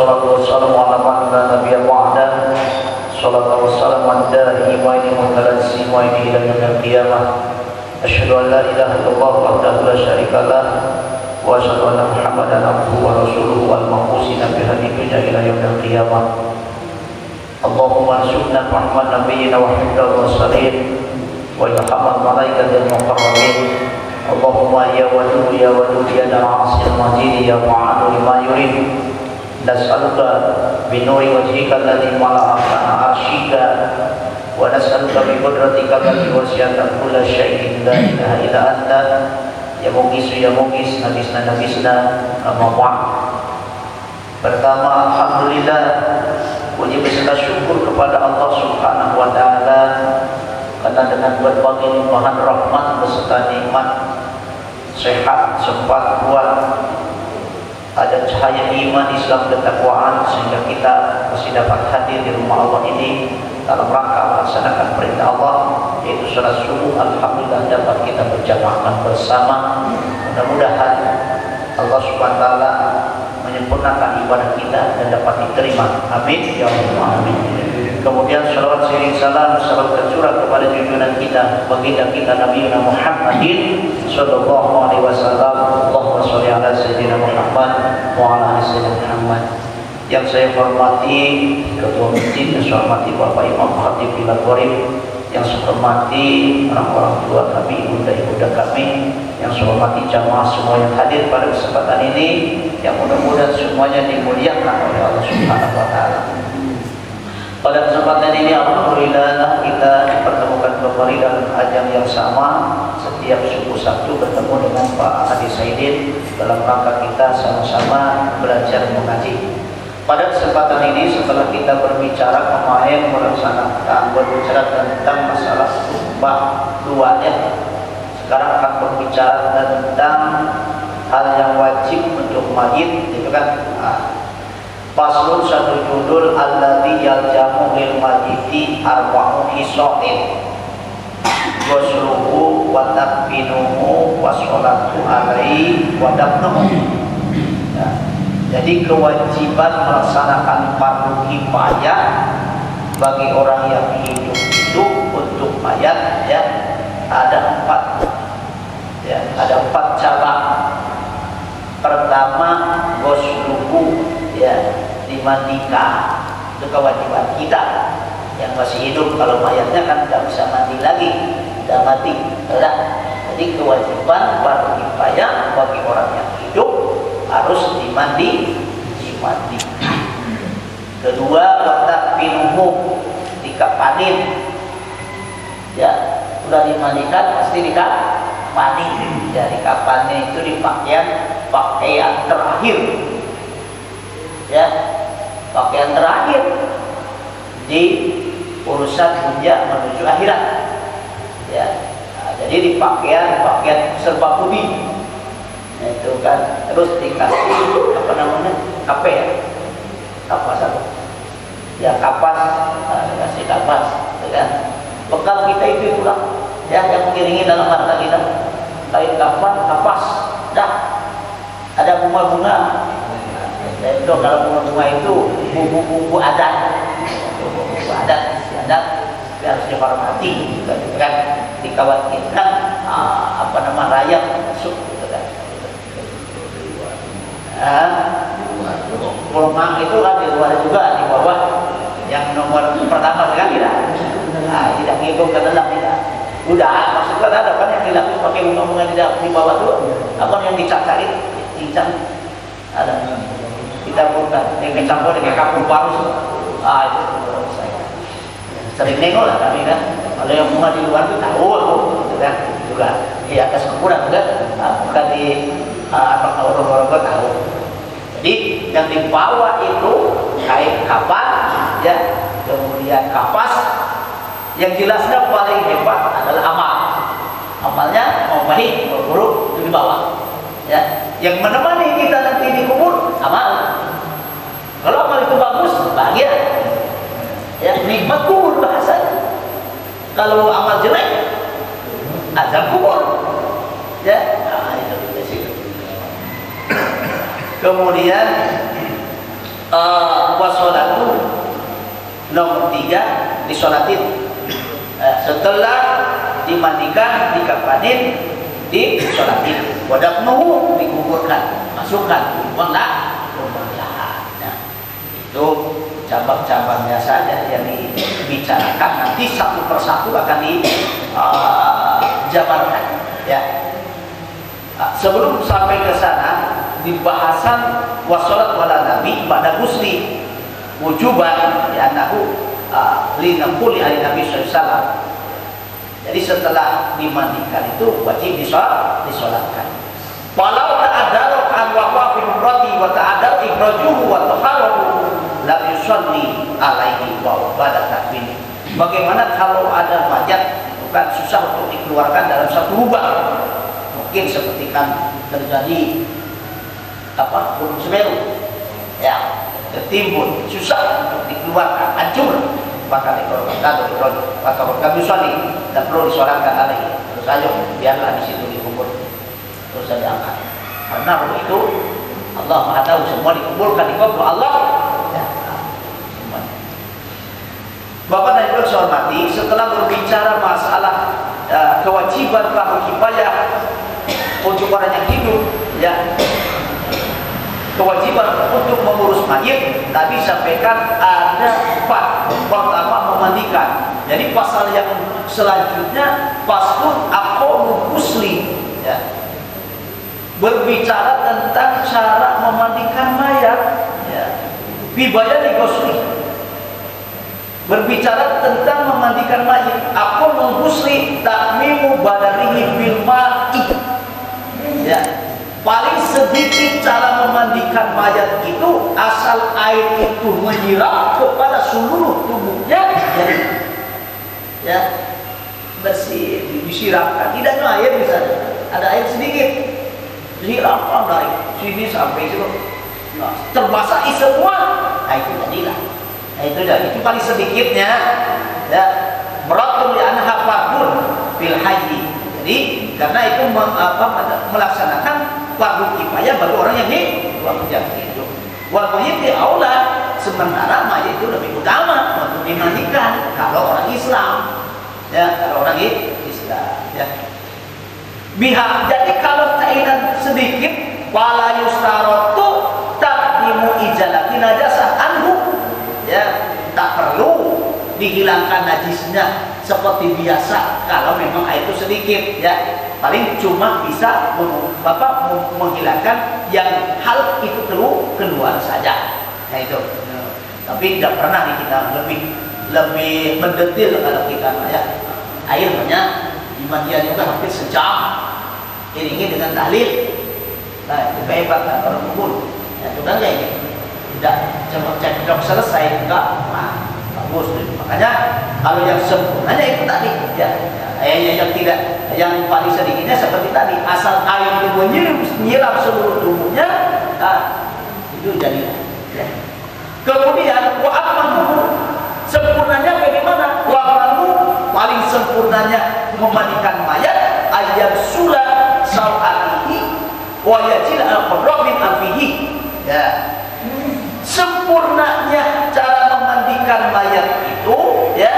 wassalatu wassalamu ala man la nabiyya ba'da. Salatu wassalamu ala da'i wa ini mutalasi wa ini ila yaumil qiyamah. Asyhadu an la ilaha illallah wahdahu la syarika lah wa asyhadu anna Muhammadan abduhu wa rasuluhu wal mab'uutsi bi hadhihi ila yaumil qiyamah. Allahumma arzuqna Muhammad nabiyyina wa habibal mursalin wa ilhamal malaikatil muqarrabin. Allahumma ya wadud ya dal asil majid ya mu'adu lima yurid. Nas'aluka binuri wajhika alladhi mala'aka arsyika wa nas'aluka bi qudratika allati wasi'at kulla syai'in la ilaha illa anta ya mughis nabisna amma ba'd. Pertama, alhamdulillah, puji beserta syukur kepada Allah Subhanahu wa taala karena dengan berbagai limpahan rahmat beserta nikmat, sehat, sempat, kuat, ada cahaya iman, Islam, ketakwaan, sehingga kita masih dapat hadir di rumah Allah ini dalam rangka melaksanakan perintah Allah, yaitu salat subuh. Alhamdulillah dapat kita berjamaah bersama. Mudah-mudahan Allah Subhanahu wa taala menyempurnakan ibadah kita dan dapat diterima. Amin ya Allah. Amin. Kemudian salawat sering salam tercurah kepada junjungan kita, baginda kita Nabi Muhammadin sallallahu alaihi wasallam. Allahumma shalli ala sayyidina Muhammad wa ala ali sayyidina Muhammad. Yang saya hormati ketua masjid, yang saya hormati Bapak Imam Khatib Bilal Qorib, yang saya hormati orang-orang tua kami, ibunda kami, yang saya hormati jamaah semua yang hadir pada kesempatan ini, yang mudah-mudahan semuanya dimuliakan oleh Allah Subhanahu wa taala. Pada kesempatan ini alhamdulillah kita dipertemukan kembali dalam ajang yang sama. Setiap subuh Sabtu bertemu dengan Pak Adi Saidin dalam rangka kita sama-sama belajar mengaji. Pada kesempatan ini setelah kita berbicara kemarin berbicara tentang masalah khutbah luarnya, sekarang akan berbicara tentang hal yang wajib untuk mayit, itu kan. Faslun satu judul alladzi yaljamu lil mayyiti arba'u hisain wasluhu wa takbinuhu wa sholatu alaihi wa dafnuhu. Jadi kewajiban melaksanakan fardu kifayah bagi orang yang hidup itu untuk mayat, ya, ada 4 cabang. Pertama, ghusluhu, ya, dimandikan. Itu kewajiban kita yang masih hidup. Kalau mayatnya kan tidak bisa mandi lagi, sudah mati. Jadi kewajiban fardu kifayah bagi orang yang hidup harus dimandi. Kedua, watakbinuhu, dikapanin. Ya, sudah dimandikan pasti dikapani. Ya, dikapannya itu di pakaian terakhir. Ya, pakaian terakhir di urusan dunia menuju akhirat. Ya, jadi di pakaian serba putih. Nah, itu kan terus dikasih apa namanya, kape, ya, kapas apa? Ya, kapas, dikasih kapas, ya kan? Bekal kita itu itulah, ya, yang mengiringi dalam harta kita. Kain kapas, dah ada bunga-bunga. Itu kalau bunga-bunga itu bumbu-bumbu adat, harus dihormati, gitu kan? Dikhawatirkan rayap masuk, gitu kan? Pulma itu kan di luar juga, di bawah yang nomor pertama kan tidak ngikut ke dalam, tidak. Udah maksudnya ada kan yang dilapis pakai bunga-bunga di bawah itu, apa yang dicacarin, ada. Kita bukan yang kecampur dengan kampung baru. Itu saya sering nengok lah kami kan. Kalau yang bunga di luar itu tahu aku, gitu kan? Juga di atas kuburan kan, bukan di orang-orang tahu. Jadi yang dibawa itu kain kapas, ya, kemudian kapas. Yang jelasnya paling hebat adalah amal. Amalnya mau baik mau buruk itu dibawa. Ya, yang menemani kita nanti di kubur amal. Kalau amal itu bagus, bahagia. Ya, nikmat kubur bahasanya. Kalau amal jelek, azab kubur. Ya, itu. Kemudian disolatin. Setelah dimandikan, dikafanin, disolatin. Wadafnuhu, dikuburkan, masukkan lubanglah. Nah, itu cabang-cabangnya saja yang dibicarakan, nanti satu persatu akan dijabarkan. Ya. Sebelum sampai ke sana, di bahasan wassalat wala nabi pada gusli wujuban ya anahu linaquli ali Nabi SAW. Jadi setelah dimandikan itu wajib disolatkan. Walau ta'addaru kan waqa'a fi umrati wa ta'addar ikhrajuhu wa taharruhu lam yusalli alaihi wa ba'da takbir. Bagaimana kalau ada mayat itu kan susah untuk dikeluarkan dalam satu lubang. Mungkin seperti kan terjadi Gunung Semeru. Ya, tertimbun, susah untuk dikeluarkan, hancur. Maka dikeluarkan atau kami sholat dan perlu disolatkan alaihi. Terus ayo biarlah di situ dikubur. Terus saya diangkat. Karena begitu Allah Maha tahu semua dikuburkan di kubur Allah. Ya, semuanya. Bapak dan Ibu saya hormati, setelah berbicara masalah kewajiban fardu kifayah untuk orang yang hidup, ya, kewajiban untuk mengurus mayit, Nabi sampaikan ada 4. Pertama, memandikan. Jadi pasal yang selanjutnya faslun aqamul ghusli, ya, berbicara tentang cara memandikan mayat, ya, bi bayani ghusli, berbicara tentang memandikan mayit. Aqamul ghusli ta'mimu badanihi bil ma'i, ya, paling sedikit cara memandikan mayat itu asal air itu menyiram kepada seluruh tubuhnya, jadi ya bersih, disiramkan. Tidak ada air misalnya, ada air sedikit, disiramkan dari sini sampai situ, nah, terbasahi semua, nah itu jadilah. Nah itu jadi itu paling sedikitnya, ya, beratun li anha fardun fil hayy. Jadi karena itu melaksanakan fardu kifayah bagi orang yang hidup. Wal muhim di aula, sementara mayat itu lebih utama untuk dimandikan kalau orang Islam, ya, kalau orang Islam, ya. Jadi kalau kainan sedikit, wala yustaratu taqdimu ijalati najasah anhu, ya, tak perlu dihilangkan najisnya seperti biasa kalau memang air itu sedikit, ya, paling cuma bisa menghilangkan yang hal itu keluar saja. Nah itu, tapi tidak pernah nih kita lebih mendetil kalau kita, ya, air banyak dimandikan juga hampir sejam, iringi dengan tahlil. Nah itu kehebatan orang kubur, ya, sudah nggak ini, tidak cuma cekcok selesai, enggak. Nah, bagus. Makanya kalau yang sempurnanya itu tadi, ya, yang tidak, yang paling sedikitnya seperti tadi, asal air itu menyiram seluruh tubuhnya, nah, itu jadi, ya. Kemudian wa'amahu, sempurnanya bagaimana? Wa'amahu, paling sempurnanya memandikan mayat, ayat sula sawatihi wa yajil al-qadra min anfihi, ya. Sempurnanya cara memandikan mayat itu, ya,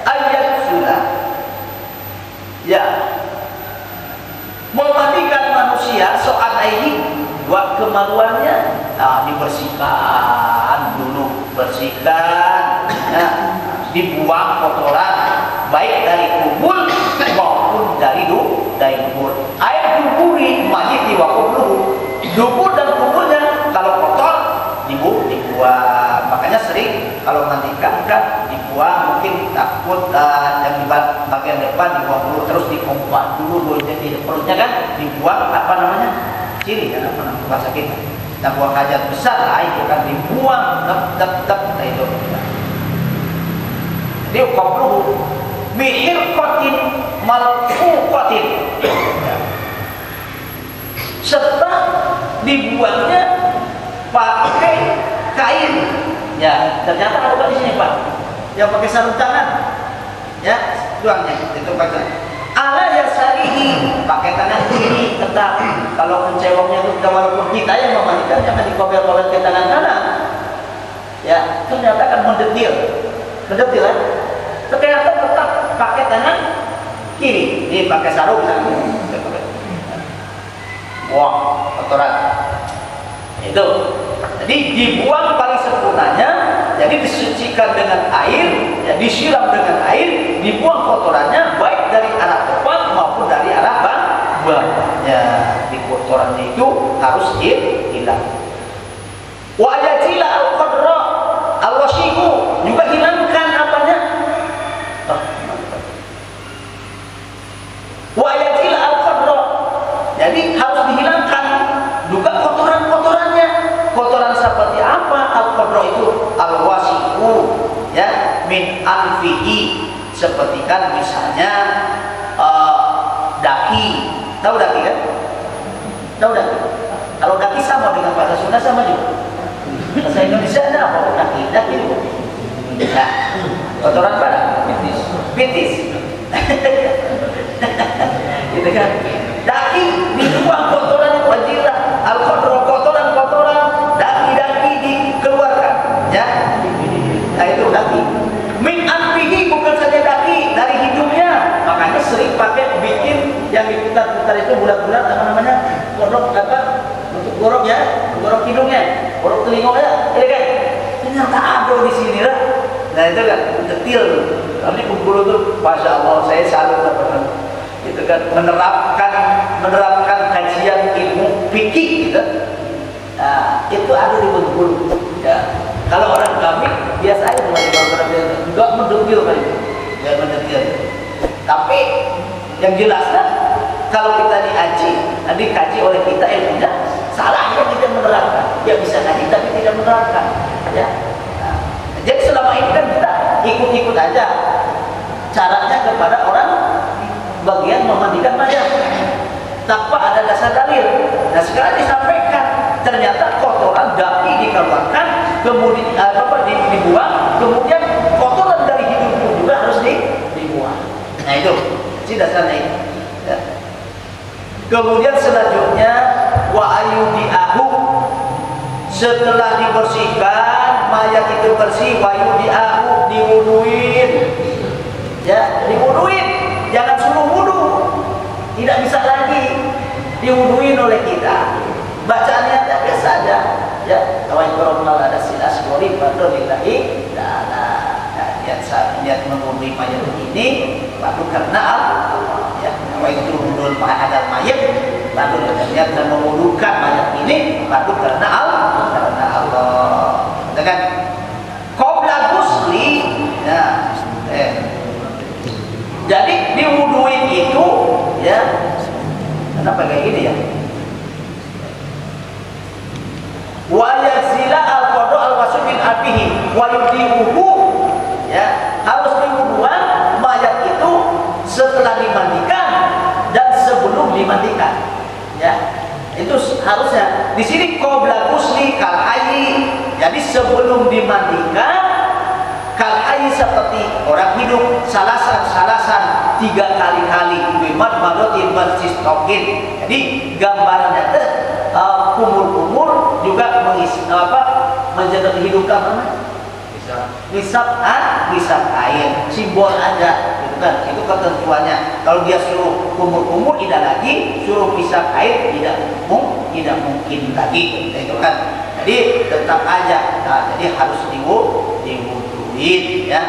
ayat sunnah, ya, memandikan manusia so'ataihi, buat kemaluannya, nah, dibersihkan dulu, bersihkan, ya, dibuang kotoran baik dari kubur maupun dari dubur. Air duburi mayit diwakuf dulu, dubur dan kuburnya kalau kotor dibuang. Makanya sering kalau mandikan kan dibuang, mungkin takut yang di bagian depan dibuang dulu, terus dikompak dulu di perutnya kan dibuang, apa namanya, ciri kan, apa namanya bahasa kita, nah buang hajat besar lah itu kan dibuang, tep nah itu. Jadi qabruhu bihirqatin malfuqatin, serta dibuangnya pakai kain, ya, ternyata ada di sini Pak, yang pakai sarung tangan, ya, buangnya itu pakai ala yasarihi, pakai tangan kiri tetap. Kalau mencewoknya itu walaupun kita yang memandikan, jangan dikobel-kobel ke tangan kanan, ya, ternyata kan mendetil kan, tangan kiri. Ini pakai sarung misalnya. Buang kotoran. Itu. Jadi dibuang paling sempurnanya. Jadi disucikan dengan air, ya, disiram dengan air, dibuang kotorannya baik dari arah depan maupun dari arah bawahnya. Di kotorannya itu harus hilang. Wa yajila al-qadra al-wasihu, juga hilangkan apanya? Wa yajila al-qadra. Jadi harus dihilangkan juga kotoran-kotorannya. Kotoran seperti apa? Al-qadra itu al-wasihu, ya, min anfihi, seperti kan misalnya daki. Tahu daki kan? Tahu daki? Kalau daki sama dengan bahasa Sunda sama juga. Bahasa Indonesia ada apa? Daki, daki itu. Nah, kotoran pada pitis. Gitu kan? Daki dibuang kotoran wajilah, al-qadra kotoran-kotoran, daki-daki dikeluarkan, ya. Nah itu daki. Min anfihi, bukan saja daki, dari hidungnya. Makanya sering pakai bikin yang diputar-putar itu bulat-bulat apa namanya? Gorok apa? Untuk gorok ya, gorok hidungnya, gorok telinganya, ya kan? Ternyata ada di sini lah. Nah itu kan detail. Tapi Bengkulu tuh, masya Allah, saya salut teman-teman. Itu kan menerapkan kajian ilmu fikih gitu. Nah, itu ada di Bengkulu. Ya. Kalau orang kami biasa aja enggak mendetil kan itu. Enggak mendetil. Tapi yang jelasnya kalau kita dikaji oleh kita ilmunya, salahnya kita menerapkan. Ya bisa ngaji tapi tidak menerapkan. Ya. Nah, jadi selama ini kan kita ikut-ikut aja. Caranya kepada orang bagian memandikan mayat tanpa ada dasar dalil. Nah sekarang disampaikan ternyata kotoran daki dikeluarkan, kemudian dibuang, kemudian kotoran dari hidung pun juga harus dibuang. Nah itu si dasarnya ini. Ya. Kemudian selanjutnya wa ayudiahu, setelah dibersihkan mayat itu bersih, wa ayudiahu, diwuduin. Ya, diwuduin. Jangan suruh wudu, tidak bisa lagi diwuduin oleh kita. Bacaannya biasa saja. Ya, kalau kormal ada silas gori pada lillahi ta'ala. Niat menghubungi mayat ini baru karena Allah. Ya, kalau itu wudul ada mayat baru niat mengudukan mayat ini baru karena Allah. Karena Allah. Dengan qabla ghusli, ya. Jadi diwuduin itu, ya, kenapa kayak gini ya? Wa yazila al-qadra al-wasu min abihi wa yudihu, ya, harus diwuduan mayat itu setelah dimandikan dan sebelum dimandikan, ya. Itu harusnya. Di sini qabla ghusli kal hayy, jadi sebelum dimandikan. Kal hayy seperti orang hidup, salasan 3 kali-kali, bimat madotin bersistokin. Jadi gambarannya kumur-kumur juga menjaga hidupkan mana? Hisab air, simbol aja, gitu kan? Itu ketentuannya. Kalau dia suruh kumur-kumur tidak lagi, suruh hisab air tidak mungkin lagi, gitu kan? Jadi tetap aja. Nah, jadi harus diwuduin, ya,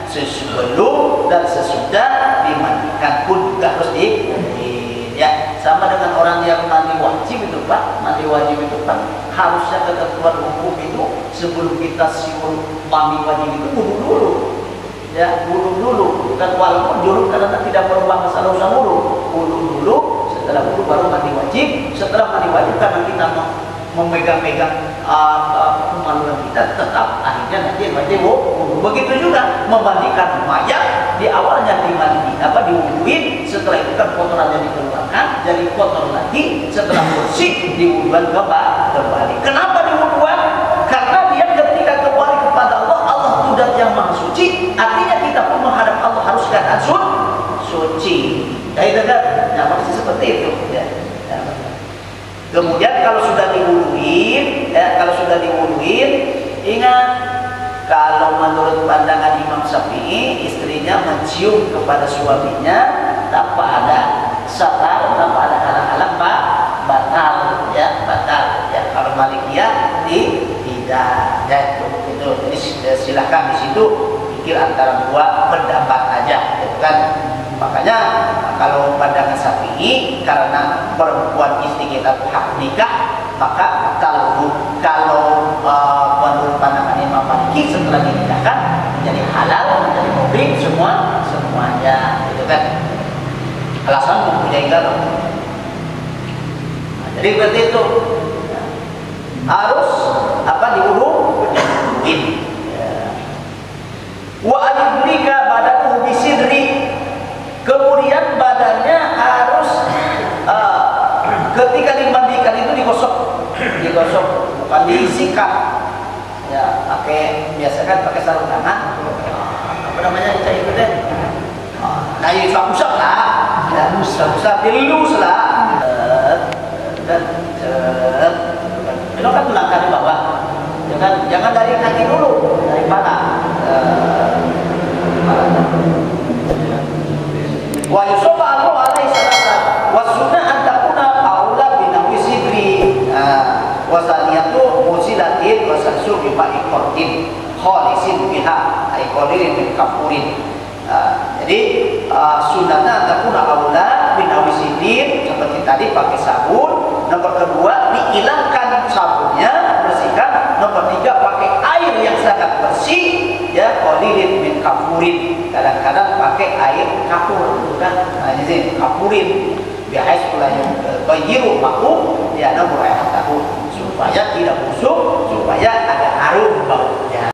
sebelum dan sesudah dimandikan pun juga harus ya, sama dengan orang yang mandi wajib itu Pak. Mandi wajib itu Pak, harusnya ketentuan hukum itu sebelum kita siul mandi wajib itu wudu dulu, ya, wudu dulu. Dan walaupun dulu karena tidak merubah masalah usaha wudu dulu, setelah wudu baru mandi wajib. Setelah mandi wajib karena kita memegang-pegang kemaluan kita, tetap akhirnya nanti wajib wudu. Begitu juga memandikan mayat, di awalnya diwuduin, setelah itu kan kotorannya dikeluarkan, jadi kotor lagi, setelah bersih diwuduan kembali. Kenapa diwuduan? Karena dia ketika kembali kepada Allah, Allah itu zat yang maha suci, artinya kita pun menghadap Allah harus keadaan suci. Jadi ya, maksudnya seperti itu, ya. Kemudian kalau sudah diwuduin, ingat Kalau menurut pandangan Imam Syafi'i, istrinya mencium kepada suaminya tanpa ada satar, tanpa ada halang-halang, batal ya, batal ya. Kalau Malikiyah tidak ya, itu. Jadi silakan di situ pikir antara dua pendapat aja, gitu kan. Makanya kalau pandangan Syafi'i, karena perempuan istri kita hak nikah, maka kalau menurut pandangan Imam Maliki setelah dinikahkan menjadi halal, menjadi mubin semuanya, gitu kan. Alasan mempunyai garam. Nah, jadi berarti itu harus apa diurung? Wa aliblika badatuhu bisidri. Kemudian badannya harus ketika dimandikan itu digosok, bukan disikat. Ya, biasa kan pakai sarung tangan. Apa namanya itu deh? Nah, ini usap lah. Ya, usap dilus lah. Dan belokkan melangkah di bawah. Jangan dari kaki dulu, dari mana? Wa yusallu alaihi salatan wa sunnah an takuna aula binawi sidri wa saniyatu musilatin wa sansu bi ma'iqatin khalisin biha ay qalilin min kafurin. Jadi sunnahnya takuna aula binawi sidri, seperti tadi pakai sabun. Nomor kedua, dihilangkan sabunnya, bersihkan. Nomor tiga, pakai air yang sangat bersih ya, qalilin min kafurin. Kadang-kadang pakai air kapur, bukan? Nah, ini kapurin. Biasa pula yang bayiru maku ya, nomor